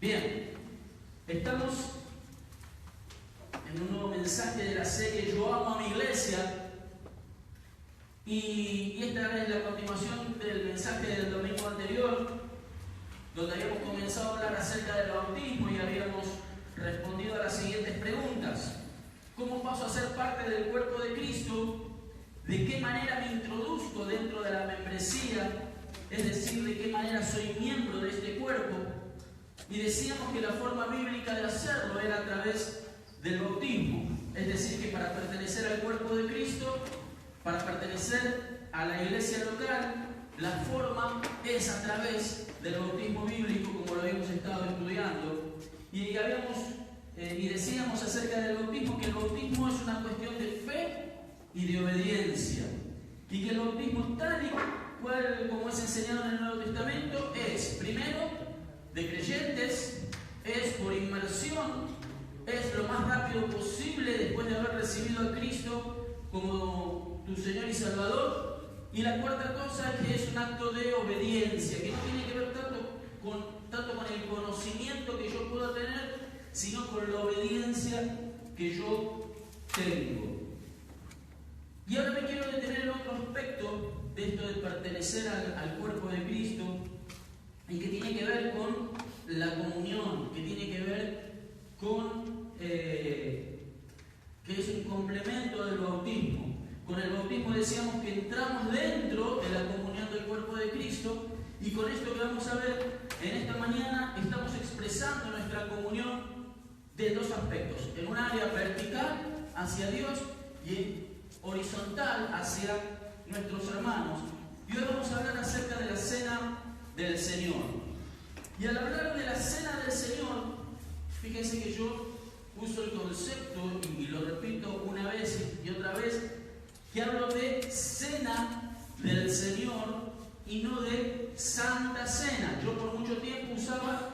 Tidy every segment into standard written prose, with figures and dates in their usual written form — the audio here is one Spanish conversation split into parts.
Bien, estamos en un nuevo mensaje de la serie Yo amo a mi iglesia y esta es la continuación del mensaje del domingo anterior, donde habíamos comenzado a hablar acerca del bautismo y habíamos respondido a las siguientes preguntas. ¿Cómo paso a ser parte del cuerpo de Cristo? ¿De qué manera me introduzco dentro de la membresía? Es decir, ¿de qué manera soy miembro de este cuerpo? Y decíamos que la forma bíblica de hacerlo era a través del bautismo. Es decir, que para pertenecer al cuerpo de Cristo, para pertenecer a la iglesia local, la forma es a través del bautismo bíblico, como lo habíamos estado estudiando. Y decíamos acerca del bautismo que el bautismo es una cuestión de fe y de obediencia. Y que el bautismo tal y cual como es enseñado en el Nuevo Testamento es, primero, de creyentes, es por inmersión, es lo más rápido posible después de haber recibido a Cristo como tu Señor y Salvador. Y la cuarta cosa es que es un acto de obediencia, que no tiene que ver tanto con el conocimiento que yo pueda tener, sino con la obediencia que yo tengo. Y ahora me quiero detener en otro aspecto de esto de pertenecer al cuerpo de Cristo, y que tiene que ver con la comunión, que tiene que ver con que es un complemento del bautismo. Con el bautismo decíamos que entramos dentro de la comunión del cuerpo de Cristo, y con esto que vamos a ver en esta mañana estamos expresando nuestra comunión de dos aspectos: en un área vertical hacia Dios y horizontal hacia nuestros hermanos. Y hoy vamos a hablar acerca de la cena del Señor. Y al hablar de la cena del Señor, fíjense que yo uso el concepto, y lo repito una vez y otra vez, que hablo de cena del Señor y no de Santa Cena. Yo por mucho tiempo usaba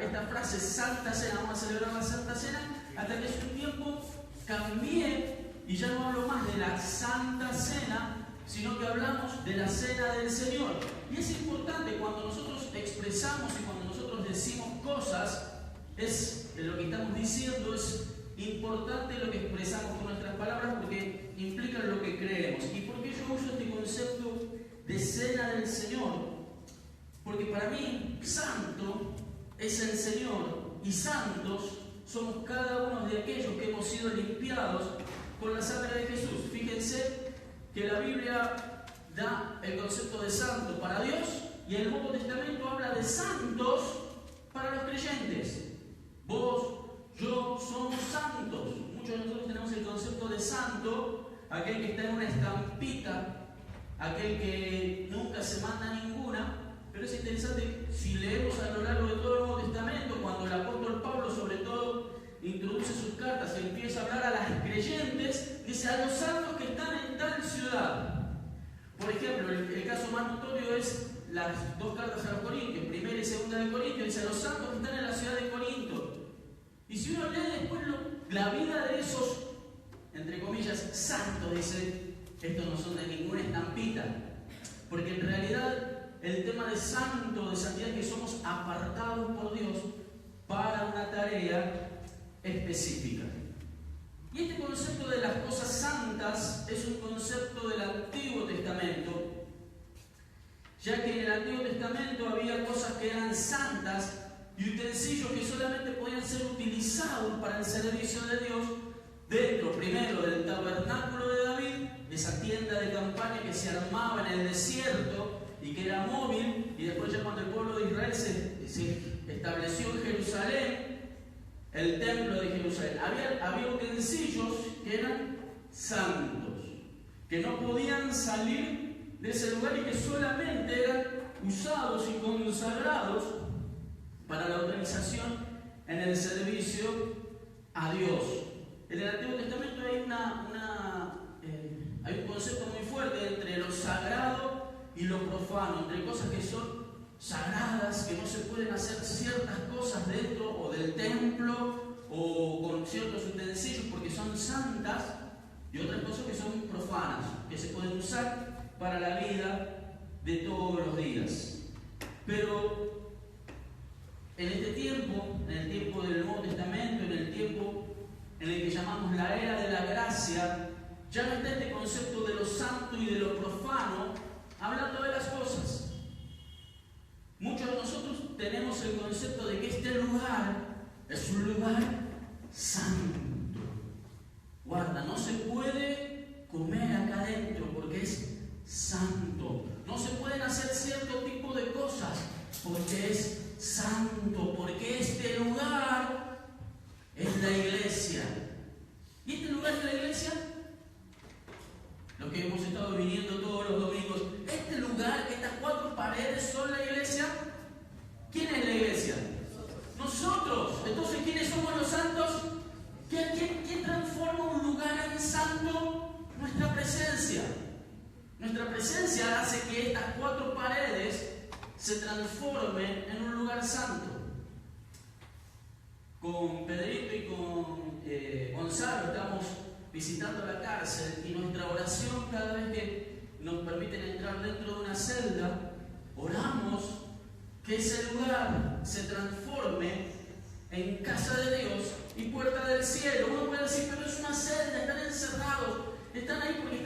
esta frase Santa Cena, vamos a celebrar la Santa Cena, hasta que hace un tiempo cambié y ya no hablo más de la Santa Cena, sino que hablamos de la cena del Señor. Y es importante cuando nosotros expresamos y cuando nosotros decimos cosas, lo que estamos diciendo es importante lo que expresamos con nuestras palabras, porque implica lo que creemos. ¿Y por qué yo uso este concepto de cena del Señor? Porque para mí, santo es el Señor, y santos somos cada uno de aquellos que hemos sido limpiados con la sangre de Jesús. Fíjense que la Biblia da el concepto de santo para Dios, y el Nuevo Testamento habla de santos para los creyentes. Vos, yo, somos santos. Muchos de nosotros tenemos el concepto de santo, aquel que está en una estampita, aquel que nunca se manda ninguna. Pero es interesante, si leemos a lo largo de todo el Nuevo Testamento, cuando el apóstol Pablo sobre todo introduce sus cartas y empieza a hablar a las creyentes, dice a los santos que están en tal ciudad. Por ejemplo, el caso más notorio es las dos cartas a los Corintios, primera y segunda de Corintios, dice a los santos que están en la ciudad de Corinto. Y si uno lee después la vida de esos, entre comillas, santos, dice, estos no son de ninguna estampita, porque en realidad el tema de santo, de santidad, es que somos apartados por Dios para una tarea específica. Y este concepto de las cosas santas es un concepto del Antiguo Testamento, ya que en el Antiguo Testamento había cosas que eran santas y utensilios que solamente podían ser utilizados para el servicio de Dios dentro, primero, del tabernáculo de David, esa tienda de campaña que se armaba en el desierto y que era móvil, y después ya cuando el pueblo de Israel se estableció en Jerusalén, el templo de Jerusalén, había utensilios que eran santos, que no podían salir de ese lugar y que solamente eran usados y consagrados para la organización en el servicio a Dios. En el Antiguo Testamento hay un concepto muy fuerte entre lo sagrado y lo profano, entre cosas que son sagradas, que no se pueden hacer ciertas cosas dentro o del templo o con ciertos utensilios porque son santas, y otras cosas que son profanas, que se pueden usar para la vida de todos los días. Pero en este tiempo, en el tiempo del Nuevo Testamento, en el tiempo en el que llamamos la era de la gracia, ya no está este concepto de lo santo y de lo profano hablando de las cosas. Muchos de nosotros tenemos el concepto de que este lugar es un lugar santo. Guarda, no se puede comer acá adentro porque es santo. No se pueden hacer cierto tipo de cosas porque es santo, porque este lugar es la iglesia. ¿Y este lugar es la iglesia? Lo que hemos estado viniendo todos los domingos. Este lugar, estas 4 paredes son la iglesia. ¿Quién es la iglesia? Nosotros. Entonces, ¿quiénes somos los santos? ¿Quién transforma un lugar en santo? Nuestra presencia. Nuestra presencia hace que estas 4 paredes se transformen en un lugar santo. Con Pedrito y con Gonzalo estamos visitando la cárcel y nuestra oración cada vez que nos permiten entrar dentro de una celda, oramos que ese lugar se transforme en casa de Dios y puerta del cielo. Uno puede decir, pero es una celda, están encerrados, están ahí porque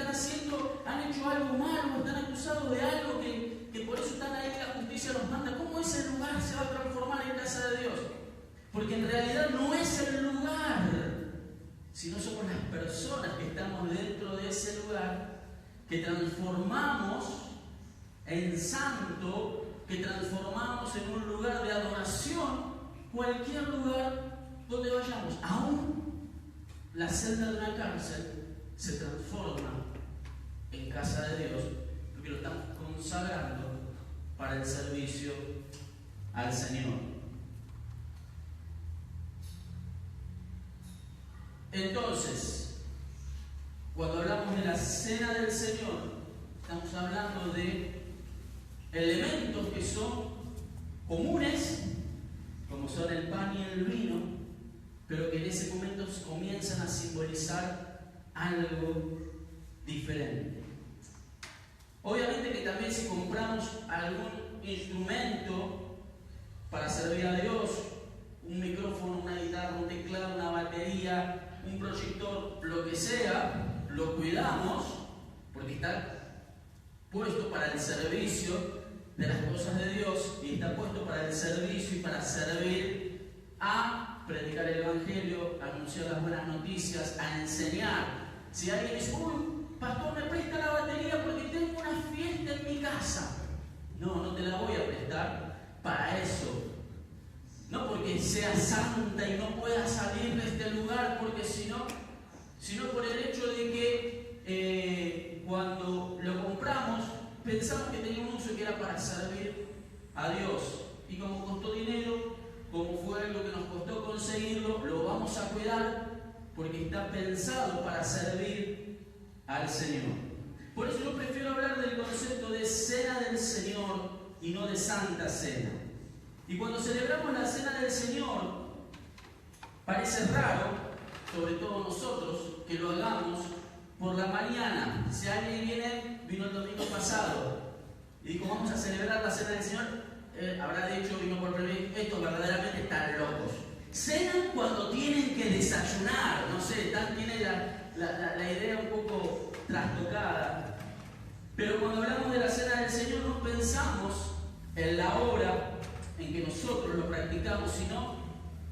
han hecho algo malo, están acusados de algo que por eso están ahí, la justicia los manda. ¿Cómo ese lugar se va a transformar en casa de Dios? Porque en realidad no es el lugar, sino somos las personas que estamos dentro de ese lugar, que transformamos en santo, que transformamos en un lugar de adoración, cualquier lugar donde vayamos. Aún la celda de una cárcel se transforma en casa de Dios, porque lo estamos consagrando para el servicio al Señor. Entonces, cuando hablamos de la cena del Señor, estamos hablando de elementos que son comunes, como son el pan y el vino, pero que en ese momento comienzan a simbolizar algo diferente. Obviamente que también si compramos algún instrumento para servir a Dios, un micrófono, una guitarra, un teclado, una batería, un proyector, lo que sea, lo cuidamos porque está puesto para el servicio de las cosas de Dios y está puesto para el servicio y para servir a predicar el Evangelio, a anunciar las buenas noticias, a enseñar. Si alguien dice, uy, pastor, me presta la batería porque tengo una fiesta en mi casa. No te la voy a prestar para eso. No porque sea santa y no pueda salir de este lugar, porque sino por el hecho de que cuando lo compramos pensamos que tenía un uso que era para servir a Dios. Y como costó dinero, como fue algo que nos costó conseguirlo, lo vamos a cuidar porque está pensado para servir al Señor. Por eso yo prefiero hablar del concepto de cena del Señor y no de santa cena. Y cuando celebramos la cena del Señor, parece raro, sobre todo nosotros, que lo hagamos por la mañana. Si alguien vino el domingo pasado y dijo, vamos a celebrar la cena del Señor, habrá dicho, vino por primera vez, estos verdaderamente están locos. Cenan cuando tienen que desayunar, no sé, tienen la idea un poco trastocada. Pero cuando hablamos de la cena del Señor no pensamos en la hora en que nosotros lo practicamos, sino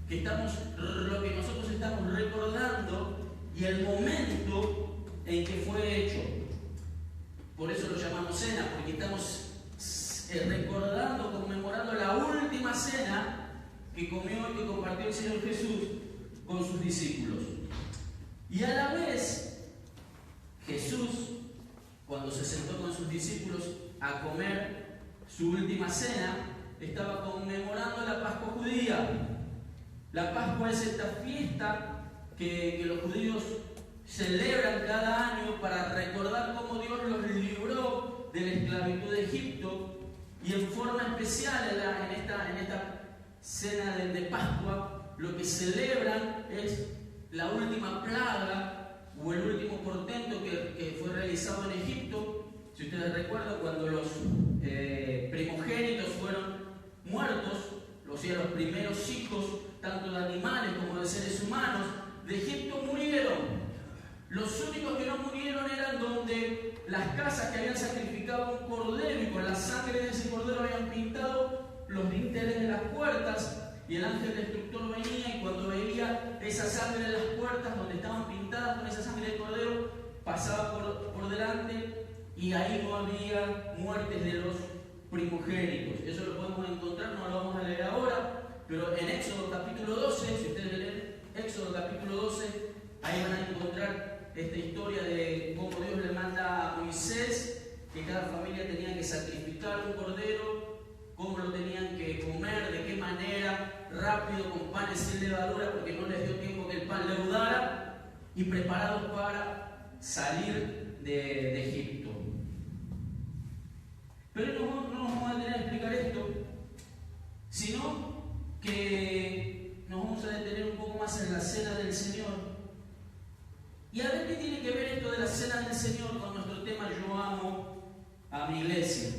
que lo que nosotros estamos recordando y el momento en que fue hecho. Por eso lo llamamos cena, porque estamos recordando, conmemorando la última cena que comió y que compartió el Señor Jesús con sus discípulos. Y a la vez, Jesús, cuando se sentó con sus discípulos a comer su última cena, estaba conmemorando la Pascua judía. La Pascua es esta fiesta que los judíos celebran cada año para recordar cómo Dios los libró de la esclavitud de Egipto, y en forma especial en esta cena de Pascua lo que celebran es la última plaga o el último portento que fue realizado en Egipto. Si ustedes recuerdan, cuando los primogénitos fueron muertos, los los primeros hijos, tanto de animales como de seres humanos, de Egipto murieron. Los únicos que no murieron eran donde las casas que habían sacrificado un cordero y con la sangre de ese cordero habían pintado los dinteles de las puertas, y el ángel destructor venía y cuando veía esa sangre en las puertas donde estaban pintadas con esa sangre de cordero, pasaba por delante y ahí no había muertes de los primogénitos. Eso lo podemos encontrar, no lo vamos a leer ahora, pero en Éxodo capítulo 12, si ustedes leen Éxodo capítulo 12, ahí van a encontrar esta historia de cómo Dios le manda a Moisés que cada familia tenía que sacrificar un cordero, cómo lo tenían que comer, de qué manera, rápido, con panes sin levadura, porque no les dio tiempo que el pan leudara, y preparados para salir de Egipto. Pero no nos vamos a detener a explicar esto, sino que nos vamos a detener un poco más en la cena del Señor. Y a ver qué tiene que ver esto de la cena del Señor con nuestro tema Yo amo a mi iglesia.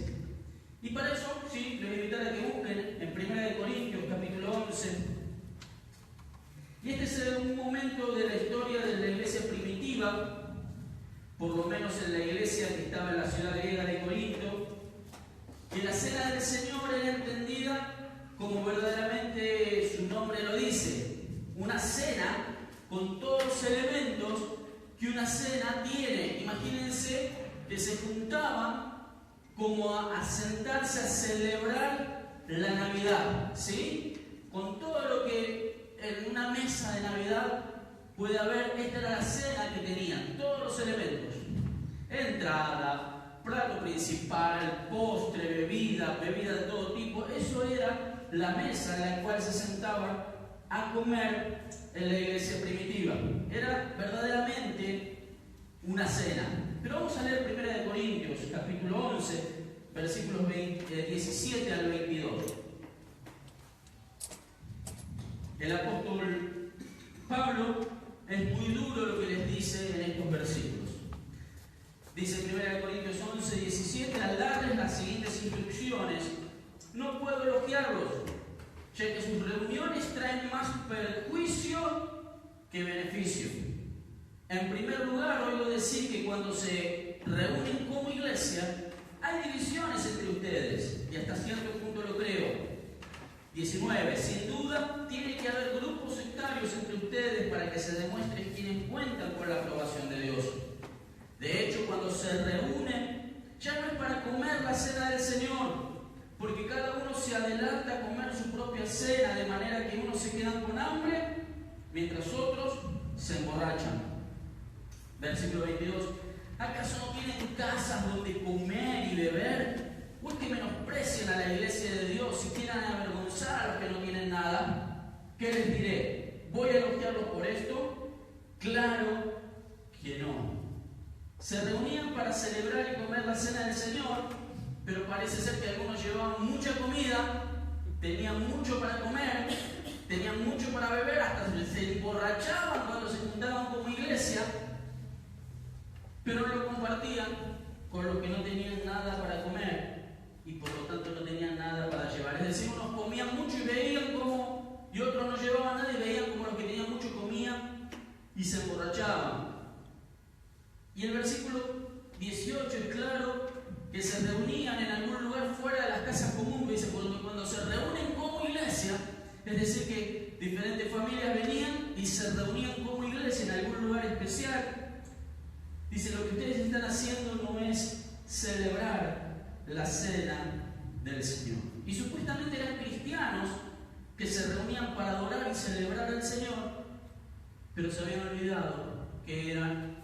Y para eso, sí, les voy a invitar a que busquen en 1 Corintios capítulo 11. Y este es un momento de la historia de la iglesia primitiva, por lo menos en la iglesia que estaba en la ciudad griega de Corinto. Y la cena del Señor era entendida como verdaderamente su nombre lo dice, una cena con todos los elementos que una cena tiene. Imagínense que se juntaban como a sentarse a celebrar la Navidad, ¿sí? Con todo lo que en una mesa de Navidad puede haber. Esta era la cena que tenían, todos los elementos: entrada, plato principal, postre, bebida de todo tipo. Eso era la mesa en la cual se sentaban a comer en la iglesia primitiva. Era verdaderamente una cena. Pero vamos a leer 1 Corintios, capítulo 11, versículos 17 al 22. El apóstol Pablo es muy duro lo que les dice en estos versículos. Dice 1 Corintios 11, 17, al darles las siguientes instrucciones, no puedo elogiarlos, ya que sus reuniones traen más perjuicio que beneficio. En primer lugar, oigo decir que cuando se reúnen como iglesia, hay divisiones entre ustedes, y hasta cierto punto lo creo. 19. Sin duda, tiene que haber grupos sectarios entre ustedes para que se demuestre quiénes cuentan con la aprobación de Dios. De hecho, cuando se reúnen, ya no es para comer la cena del Señor, porque cada uno se adelanta a comer su propia cena, de manera que unos se quedan con hambre, mientras otros se emborrachan. Versículo 22. ¿Acaso no tienen casas donde comer y beber? ¿O es que menosprecian a la iglesia de Dios y quieran avergonzar a los que no tienen nada? ¿Qué les diré? ¿Voy a elogiarlos por esto? Claro que no. Se reunían para celebrar y comer la cena del Señor, pero parece ser que algunos llevaban mucha comida, tenían mucho para comer, tenían mucho para beber, hasta se emborrachaban cuando se juntaban como iglesia, pero no lo compartían con los que no tenían nada para comer y por lo tanto no tenían nada para llevar. Es decir, unos comían mucho y veían como, y otros no llevaban nada y veían como los que tenían mucho comían y se emborrachaban. Y el versículo 18 es claro, que se reunían en algún lugar fuera de las casas comunes. Dice, cuando se reúnen como iglesia, es decir, que diferentes familias venían y se reunían como iglesia en algún lugar especial. Dice, lo que ustedes están haciendo no es celebrar la cena del Señor. Y supuestamente eran cristianos que se reunían para adorar y celebrar al Señor, pero se habían olvidado que eran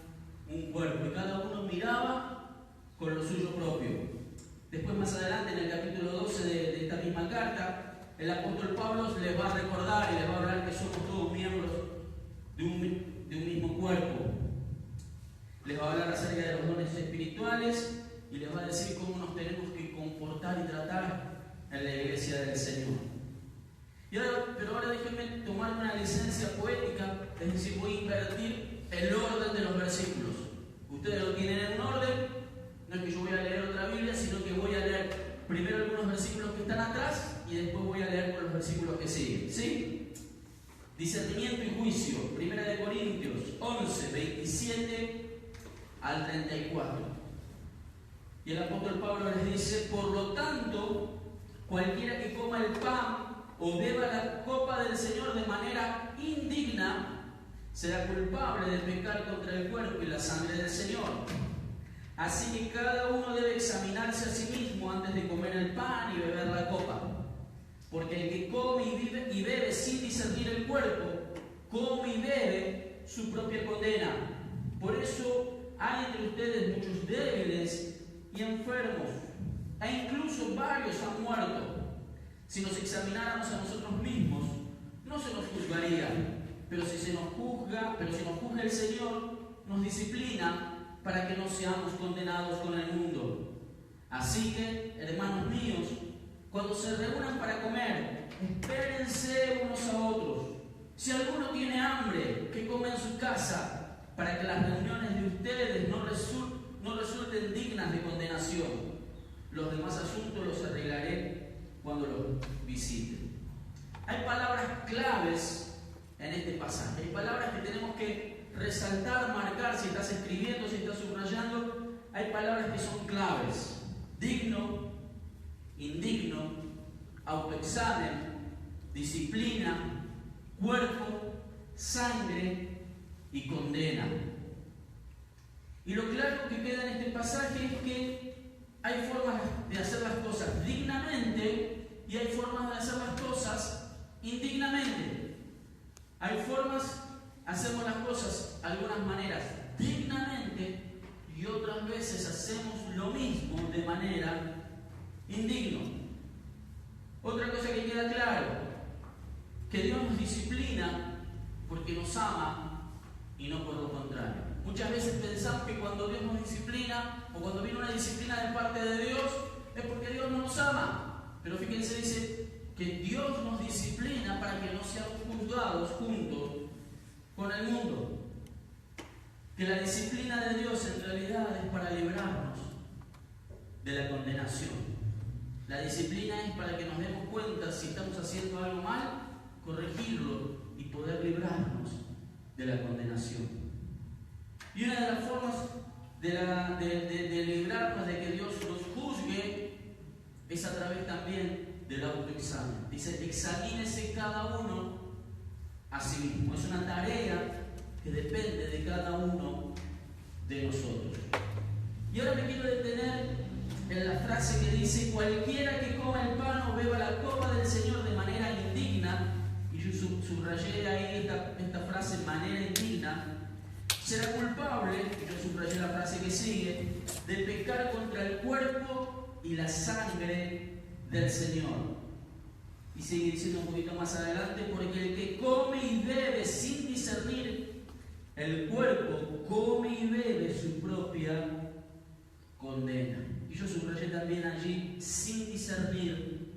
un cuerpo y cada uno miraba con lo suyo propio. Después, más adelante, en el capítulo 12 de esta misma carta, el apóstol Pablo les va a recordar y les va a hablar que somos todos miembros de un mismo cuerpo. Les va a hablar acerca de los dones espirituales y les va a decir cómo nos tenemos que comportar y tratar en la iglesia del Señor. Pero ahora déjenme tomar una licencia poética, es decir, voy a invertir el orden de los versículos. Ustedes lo tienen en un orden, no es que yo voy a leer otra Biblia, sino que voy a leer primero algunos versículos que están atrás y después voy a leer por los versículos que siguen. ¿Sí? Discernimiento y juicio. 1 Corintios 11, 27 al 34. Y el apóstol Pablo les dice: por lo tanto, cualquiera que coma el pan o beba la copa del Señor de manera indigna, será culpable de pecar contra el cuerpo y la sangre del Señor. Así que cada uno debe examinarse a sí mismo antes de comer el pan y beber la copa. Porque el que come y bebe sin discernir el cuerpo, come y bebe su propia condena. Por eso hay entre ustedes muchos débiles y enfermos, e incluso varios han muerto. Si nos examináramos a nosotros mismos, no se nos juzgaría, pero si nos juzga el Señor, nos disciplina para que no seamos condenados con el mundo. Así que, hermanos míos, cuando se reúnan para comer, espérense unos a otros. Si alguno tiene hambre, que coma en su casa, para que las reuniones de ustedes no resulten dignas de condenación. Los demás asuntos los arreglaré cuando los visite. Hay palabras claves en este pasaje. Hay palabras que tenemos que resaltar, marcar. Si estás escribiendo, si estás subrayando, hay palabras que son claves: digno, indigno, autoexamen, disciplina, cuerpo, sangre y condena. Y lo claro que queda en este pasaje es que hay formas de hacer las cosas dignamente y hay formas de hacer las cosas indignamente. Hay formas, hacemos las cosas de algunas maneras dignamente y otras veces hacemos lo mismo de manera indigna. Otra cosa que queda claro, que Dios nos disciplina porque nos ama y no por lo contrario. Muchas veces pensamos que cuando Dios nos disciplina o cuando viene una disciplina de parte de Dios es porque Dios no nos ama. Pero fíjense, dice que Dios nos disciplina para que no seamos juzgados juntos con el mundo. Que la disciplina de Dios en realidad es para librarnos de la condenación. La disciplina es para que nos demos cuenta si estamos haciendo algo mal, corregirlo y poder librarnos de la condenación. Y una de las formas de librarnos de que Dios nos juzgue es a través también del autoexamen. Dice: examínese cada uno a sí mismo. Es una tarea que depende de cada uno de nosotros. Y ahora me quiero detener en la frase que dice: cualquiera que coma el pan o beba la copa del Señor de manera indigna, y yo subrayé ahí esta frase, manera indigna, será culpable, y yo subrayé la frase que sigue, de pecar contra el cuerpo y la sangre del Señor. Y sigue diciendo un poquito más adelante: porque el que come y bebe sin discernir el cuerpo, come y bebe su propia condena. Y yo subrayé también allí: sin discernir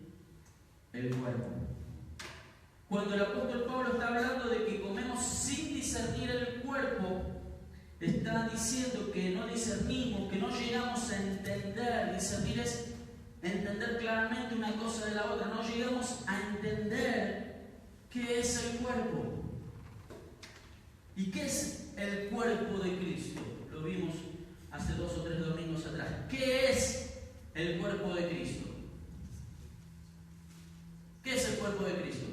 el cuerpo. Cuando el apóstol Pablo está hablando de que comemos sin discernir el cuerpo, está diciendo que no discernimos, que no llegamos a entender. Discernir es entender claramente una cosa de la otra. No llegamos a entender qué es el cuerpo. ¿Y qué es el cuerpo de Cristo? Lo vimos hace 2 o 3 domingos atrás. ¿Qué es el cuerpo de Cristo? ¿Qué es el cuerpo de Cristo?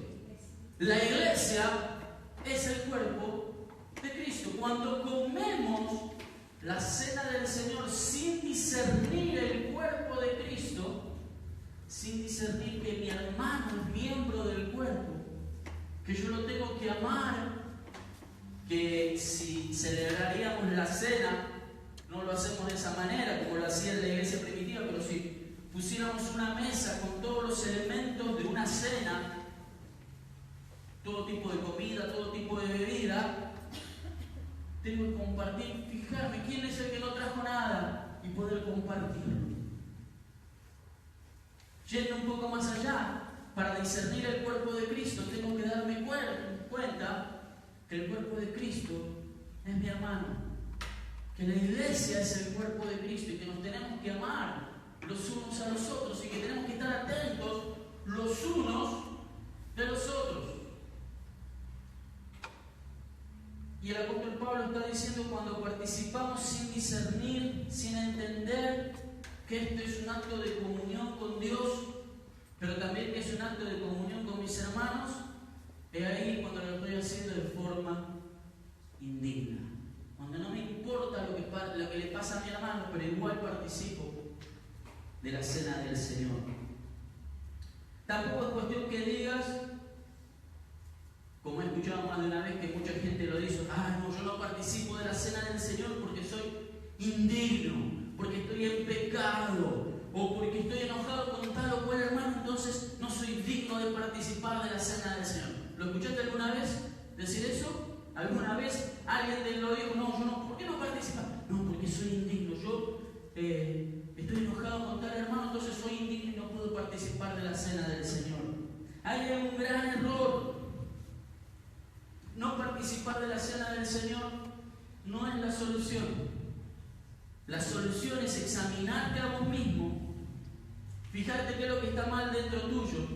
La iglesia es el cuerpo de Cristo. Cuando comemos la cena del Señor sin discernir el cuerpo de Cristo, sin discernir que mi hermano es miembro del cuerpo, que yo lo tengo que amar, que si celebraríamos la cena, no lo hacemos de esa manera como lo hacía en la iglesia primitiva, pero si pusiéramos una mesa con todos los elementos de una cena, todo tipo de comida, todo tipo de bebida, tengo que compartir, fijarme quién es el que no trajo nada y poder compartirlo. Yendo un poco más allá, para discernir el cuerpo de Cristo, tengo que darme cuenta que el cuerpo de Cristo es mi hermano, que la iglesia es el cuerpo de Cristo y que nos tenemos que amar los unos a los otros y que tenemos que estar atentos los unos de los otros. Y el apóstol Pablo está diciendo, cuando participamos sin discernir, sin entender que esto es un acto de comunión con Dios, pero también que es un acto de comunión con mis hermanos, es ahí cuando lo estoy haciendo de forma indigna. Cuando no me importa lo que le pasa a mi hermano, pero igual participo de la cena del Señor. Tampoco es cuestión que digas, como he escuchado más de una vez que mucha gente lo dice, no, yo no participo de la cena del Señor porque soy indigno, porque estoy en pecado, o porque estoy enojado con tal o cual hermano, entonces no soy digno de participar de la cena del Señor. ¿Lo escuchaste alguna vez decir eso? ¿Alguna vez alguien te lo dijo? No, yo no, ¿por qué no participas? No, porque soy indigno, yo estoy enojado con tal hermano, entonces soy indigno y no puedo participar de la cena del Señor. Hay un gran error. No participar de la cena del Señor no es la solución. La solución es examinarte a vos mismo, fijarte qué es lo que está mal dentro tuyo,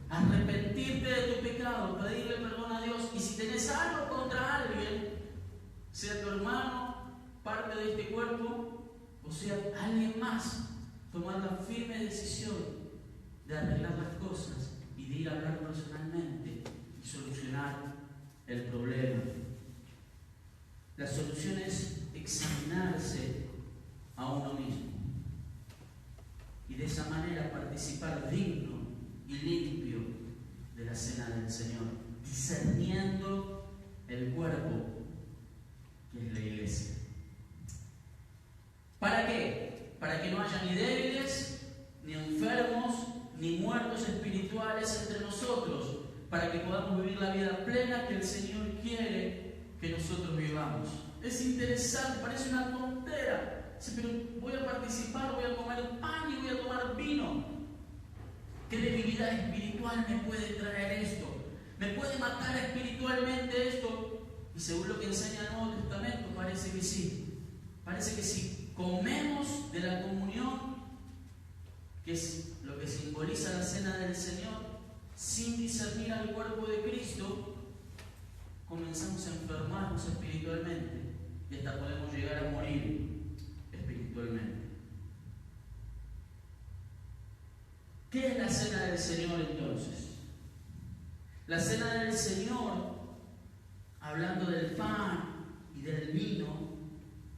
arrepentirte de tu pecado, pedirle perdón a Dios, y si tenés algo contra alguien, sea tu hermano, parte de este cuerpo, o sea alguien más, tomar la firme decisión de arreglar las cosas y de ir a hablar personalmente y solucionar el problema. La solución es examinarse a uno mismo y de esa manera participar digno y limpio de la cena del Señor, discerniendo el cuerpo que es la iglesia. ¿Para qué? Para que no haya ni débiles, ni enfermos, ni muertos espirituales entre nosotros, para que podamos vivir la vida plena que el Señor quiere que nosotros vivamos. Es interesante, parece una tontera, pero voy a participar, voy a comer pan y voy a tomar vino. ¿Qué debilidad espiritual me puede traer esto? ¿Me puede matar espiritualmente esto? Y según lo que enseña el Nuevo Testamento, parece que sí. Parece que si comemos de la comunión, que es lo que simboliza la cena del Señor, sin discernir al cuerpo de Cristo, comenzamos a enfermarnos espiritualmente y hasta podemos llegar a morir espiritualmente. ¿Qué es la cena del Señor entonces? La cena del Señor, hablando del pan y del vino,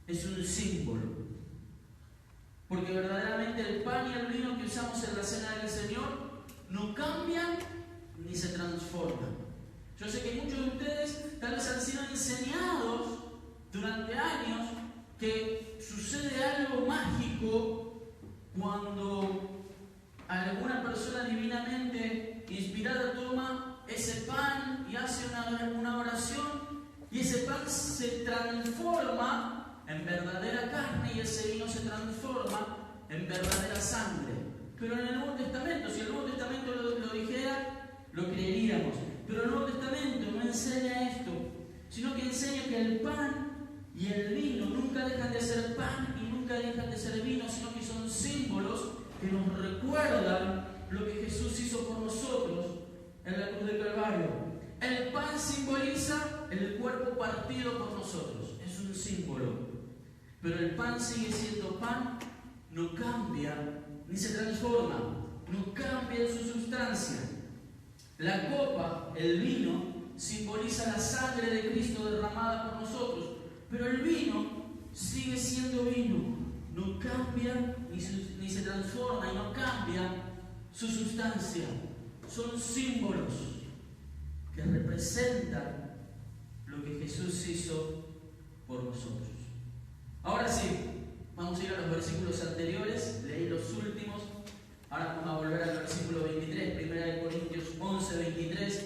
es un símbolo. Porque verdaderamente el pan y el vino que usamos en la cena del Señor no cambian ni se transforman. Yo sé que muchos de ustedes tal vez han sido enseñados durante años que sucede algo mágico cuando alguna persona divinamente inspirada toma ese pan y hace una oración, y ese pan se transforma en verdadera carne y ese vino se transforma en verdadera sangre. Pero en el Nuevo Testamento, si el Nuevo Testamento lo dijera, lo creeríamos. Pero el Nuevo Testamento no enseña esto, sino que enseña que el pan y el vino nunca dejan de ser pan y nunca dejan de ser vino, sino que son símbolos que nos recuerdan lo que Jesús hizo por nosotros en la cruz del Calvario. El pan simboliza el cuerpo partido por nosotros, es un símbolo. Pero el pan sigue siendo pan, no cambia ni se transforma, no cambia en su sustancia. La copa, el vino, simboliza la sangre de Cristo derramada por nosotros, pero el vino sigue siendo vino, no cambia ni se transforma y no cambia su sustancia. Son símbolos que representan lo que Jesús hizo por nosotros. Ahora sí, vamos a ir a los versículos anteriores, leí los últimos. Ahora vamos a volver al versículo 23, 1 Corintios 11, 23.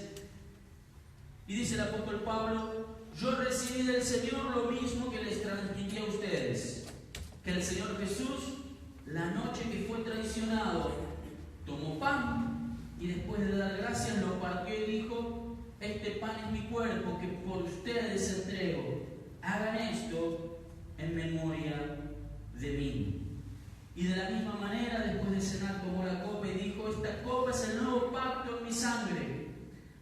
Y dice el apóstol Pablo: yo recibí del Señor lo mismo que les transmití a ustedes, que el Señor Jesús, la noche que fue traicionado, tomó pan y después de dar gracias lo partió y dijo: este pan es mi cuerpo que por ustedes entrego, hagan esto en memoria de mí. Y de la misma manera, después de cenar, tomó la copa y dijo: esta copa es el nuevo pacto en mi sangre.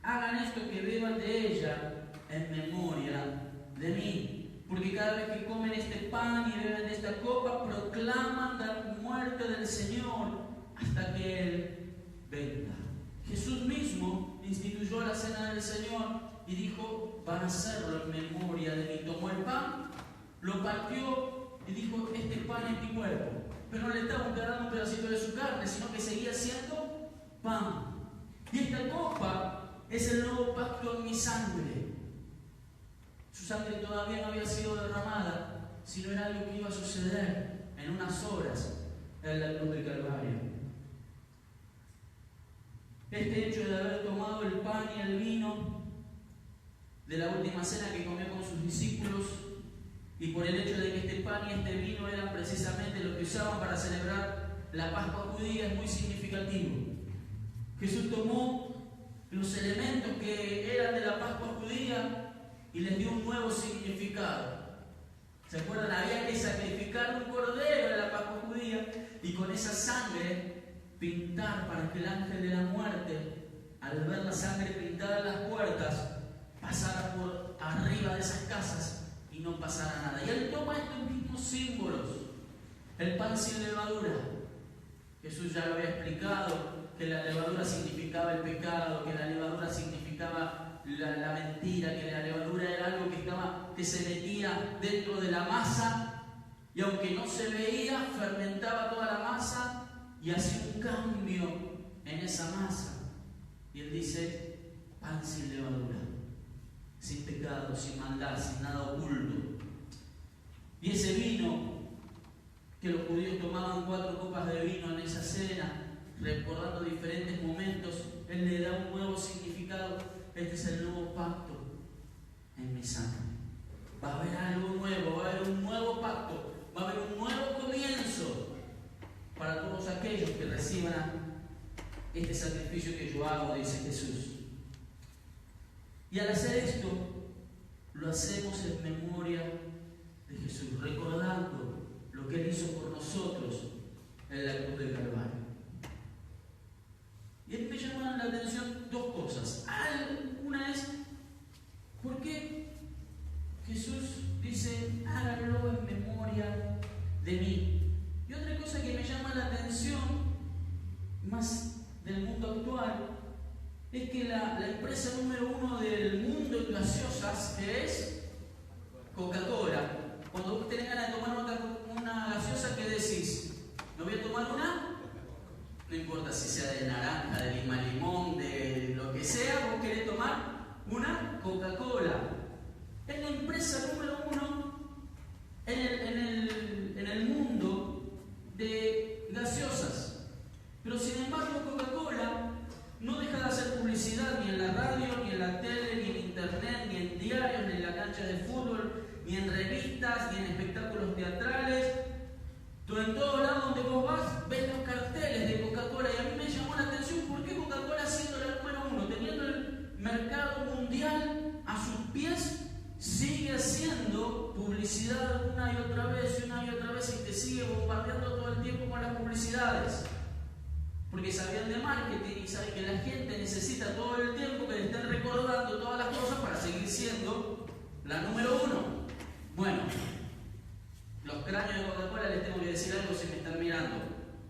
Hagan esto, que beban de ella en memoria de mí. Porque cada vez que comen este pan y beben de esta copa, proclaman la muerte del Señor hasta que Él venga. Jesús mismo instituyó la cena del Señor y dijo: van a hacerlo en memoria de mí. Tomó el pan, lo partió y dijo: este pan es mi cuerpo. Pero no le estaba dando un pedacito de su carne, sino que seguía siendo pan. Y esta copa es el nuevo pacto en mi sangre. Su sangre todavía no había sido derramada, sino era algo que iba a suceder en unas horas en la cruz del Calvario. Este hecho de haber tomado el pan y el vino de la última cena que comió con sus discípulos, y por el hecho de que este pan y este vino eran precisamente lo que usaban para celebrar la Pascua judía, es muy significativo. Jesús tomó los elementos que eran de la Pascua judía y les dio un nuevo significado. ¿Se acuerdan? Había que sacrificar un cordero en la Pascua judía y con esa sangre pintar, para que el ángel de la muerte, al ver la sangre pintada en las puertas, pasara por arriba de esas casas y no pasara nada. Y él toma estos mismos símbolos. El pan sin levadura. Jesús ya lo había explicado, que la levadura significaba el pecado, que la levadura significaba la mentira, que la levadura era algo que se metía dentro de la masa, y aunque no se veía, fermentaba toda la masa y hacía un cambio en esa masa. Y él dice: pan sin levadura, sin pecado, sin maldad, sin nada oculto. Y ese vino, que los judíos tomaban 4 copas de vino en esa cena, recordando diferentes momentos, él le da un nuevo significado. Este es el nuevo pacto en mi sangre. Va a haber algo nuevo, va a haber un nuevo pacto, va a haber un nuevo comienzo para todos aquellos que reciban este sacrificio que yo hago, dice Jesús. Y al hacer esto, lo hacemos en memoria de Jesús, recordando lo que Él hizo por nosotros en la cruz del Calvario. Y a mí me llaman la atención 2 cosas. Una es, ¿por qué Jesús dice: háganlo en memoria de mí? Y otra cosa que me llama la atención, más del mundo actual, es que la empresa número 1 del mundo en gaseosas, que es Coca-Cola, cuando vos tenés ganas de tomar una gaseosa, ¿qué decís? ¿Me voy a tomar una? No importa si sea de naranja, de limón, de lo que sea, vos querés tomar una Coca-Cola. Es la empresa número 1 en el mundo de gaseosas. Pero sin embargo, Coca-Cola no deja de hacer publicidad ni en la radio, ni en la tele, ni en internet, ni en diarios, ni en la cancha de fútbol, ni en revistas, ni en espectáculos teatrales. En todos lados donde vos vas, ves los carteles de Coca-Cola. Y a mí me llamó la atención: ¿por qué Coca-Cola, siendo la número 1, teniendo el mercado mundial a sus pies, sigue haciendo publicidad una y otra vez y te sigue bombardeando todo el tiempo con las publicidades? Porque sabían de marketing y saben que la gente necesita todo el tiempo que le estén recordando todas las cosas para seguir siendo la número 1. Bueno, los cráneos de Coca-Cola, les tengo que decir algo si me están mirando.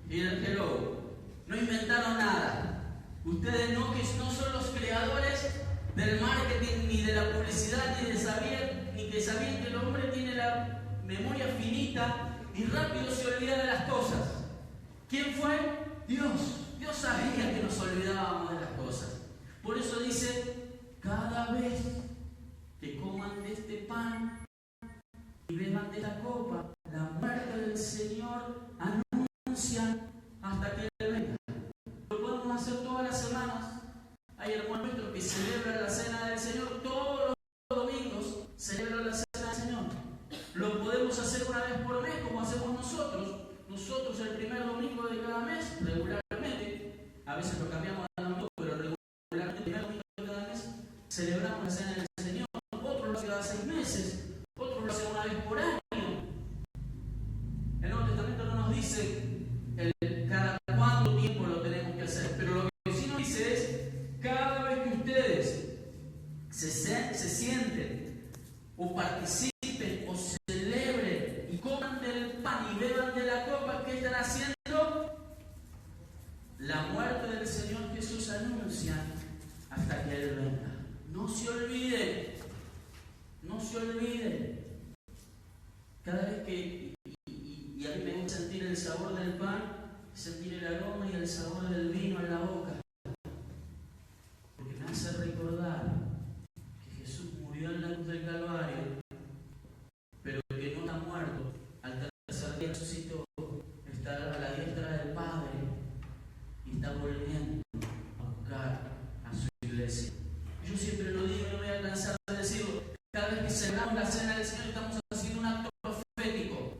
Hello, no inventaron nada. Ustedes no son los creadores del marketing, ni de la publicidad, ni que sabían que el hombre tiene la memoria finita y rápido se olvida de las cosas. ¿Quién fue? Dios. Dios sabía que nos olvidábamos de las cosas. Por eso dice: cada vez que coman de este pan y beban de la copa, la muerte del Señor anuncian hasta que Él venga. Lo podemos hacer todas las semanas. Hay hermanos nuestros que celebran la cena del Señor todos los domingos, celebran la cena del Señor. Lo podemos hacer una vez por mes, como hacemos nosotros. Nosotros el primer domingo de cada mes, regularmente, a veces lo cambiamos de domingo, pero regularmente el primer domingo de cada mes celebramos la cena del Señor. Otros lo hacen cada 6 meses, otros lo hacen una vez por año. El Nuevo Testamento no nos dice cada vez que ustedes se sienten o participen o celebren y coman del pan y beban de la copa, ¿qué están haciendo? La muerte del Señor Jesús anuncian hasta que Él venga. No se olviden, no se olviden. Cada vez que, y a mí me gusta sentir el sabor del pan, sentir el aroma y el sabor del vino en la boca, porque me hace recordar que Jesús murió en la cruz del Calvario, pero que no está muerto, al tercer día resucitó, está a la diestra del Padre y está volviendo a buscar a su iglesia. Yo siempre lo digo y no me voy a cansar de decirlo, cada vez que celebramos la cena del Señor estamos haciendo un acto profético.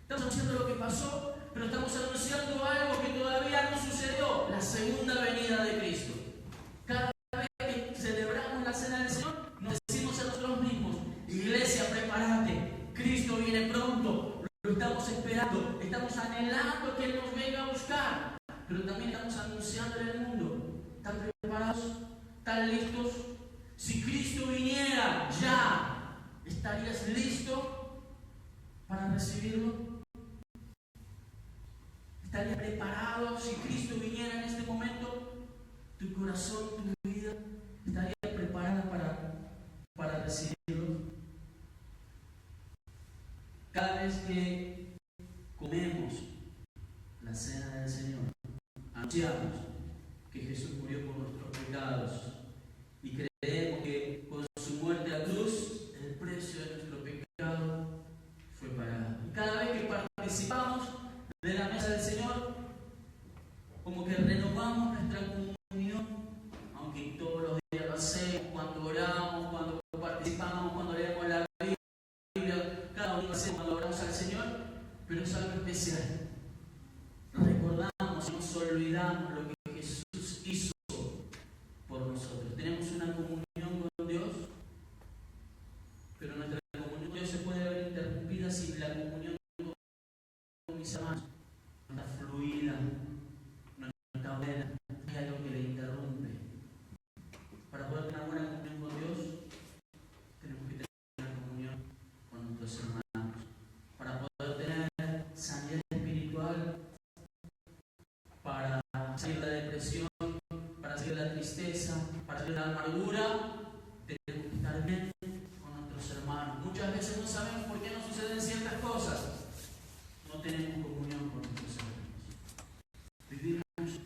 Estamos anunciando lo que pasó, pero estamos anunciando algo que todavía no sucedió, la segunda venida de Cristo. Cada vez que celebramos la cena del Señor, nos decimos a nosotros mismos: iglesia, prepárate, Cristo viene pronto, lo estamos esperando, estamos anhelando que Él nos venga a buscar, pero también estamos anunciando en el mundo: ¿están preparados? ¿Están listos? Si Cristo viniera ya, ¿estarías listo para recibirlo? ¿Estarías preparado si Cristo viniera en este momento? ¿Tu corazón, tu vida estaría preparada para recibirlo? Cada vez que comemos la cena del Señor, anunciamos que Jesús murió por nuestros pecados y creemos que con su muerte a la cruz el precio de nuestro pecado fue pagado. Y cada vez que participamos de la mesa del Señor, como que renovamos nuestra comunión, aunque todos los días lo hacemos, cuando oramos, cuando participamos, cuando leemos la Biblia, cada uno lo hacemos cuando oramos al Señor, pero es algo especial. Recordamos y nos olvidamos lo que Jesús hizo por nosotros. Tenemos una comunión con Dios, pero nuestra comunión con Dios se puede ver interrumpida si la comunión con mis hermanos no está fluida, no está buena, hay algo que le interrumpe. Para poder tener buena comunión con Dios, tenemos que tener una comunión con nuestros hermanos. Para poder tener sanidad espiritual, para salir de la depresión, para salir de la tristeza, para salir de la amargura, tenemos que estar bien con nuestros hermanos. Muchas veces no sabemos por qué nos suceden ciertas cosas. No tenemos comunión con nuestros hermanos. Vivimos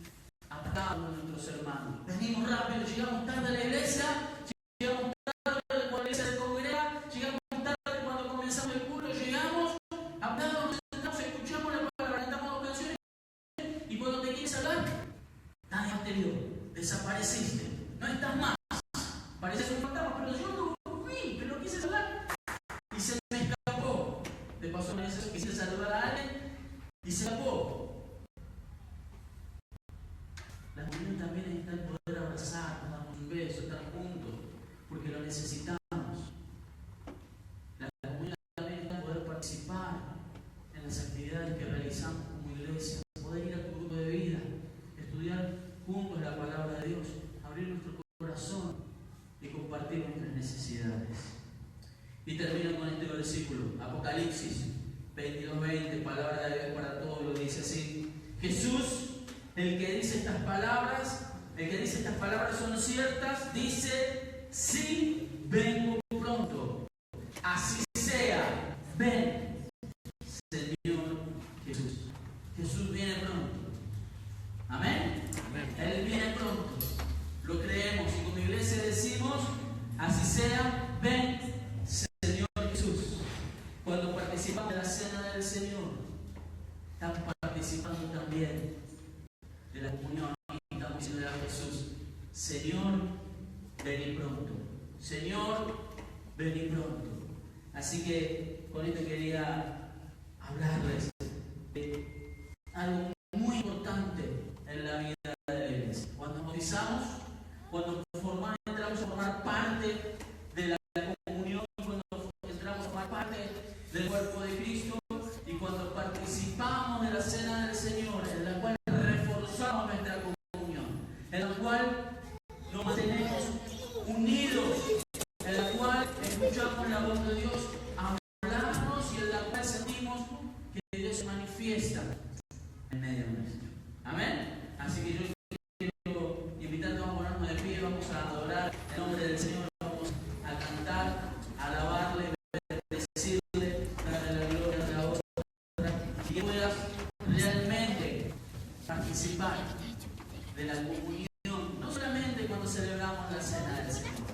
apartados de nuestros hermanos. Venimos rápido, llegamos tarde a la iglesia, llegamos tarde cuando la iglesia se congrega, llegamos tarde cuando comenzamos el culto, llegamos, hablamos, nos sentamos, escuchamos la palabra, cantamos dos canciones y cuando te quieres hablar, nadie más te vio, desapareciste, no estás más. Pareces un fantasma, pero yo lo vi, pero no quise hablar y se me escapó. Te pasó una vez eso, quise saludar a alguien y se escapó. La comunión también está en poder abrazar, darnos un beso, estar juntos, porque lo necesitamos. La comunión también está en poder participar en las actividades que realizamos como iglesia, poder ir a tu grupo de vida, estudiar juntos la palabra de Dios, abrir nuestro corazón y compartir nuestras necesidades. Y termino con este versículo, Apocalipsis 22:20, palabra de Dios para todos, lo dice así: Jesús, el que dice estas palabras son ciertas, dice: sí, vengo pronto. Así sea, ven, Señor Jesús. Jesús viene pronto. Amén. Amén. Él viene pronto. Lo creemos y como iglesia decimos: así sea, ven, Señor Jesús. Cuando participamos de la cena del Señor, estamos participando también de la comunión y estamos diciendo a Jesús: Señor, vení pronto. Señor, vení pronto. Así que con esto quería hablarles de algo muy importante en la vida de la iglesia. Cuando nos bautizamos, cuando entramos a formar parte de la comunión, cuando entramos a formar parte del cuerpo de Cristo y cuando participamos de la cena del Señor, en la cual reforzamos nuestra comunión, en la cual sentimos que Dios se manifiesta en medio nuestro. Amén. Así que yo quiero invitarte a ponernos de pie, vamos a adorar el nombre del Señor, vamos a cantar, a alabarle, bendecirle, darle la gloria a la obra, y que puedas realmente participar de la comunión, no solamente cuando celebramos la cena del Señor,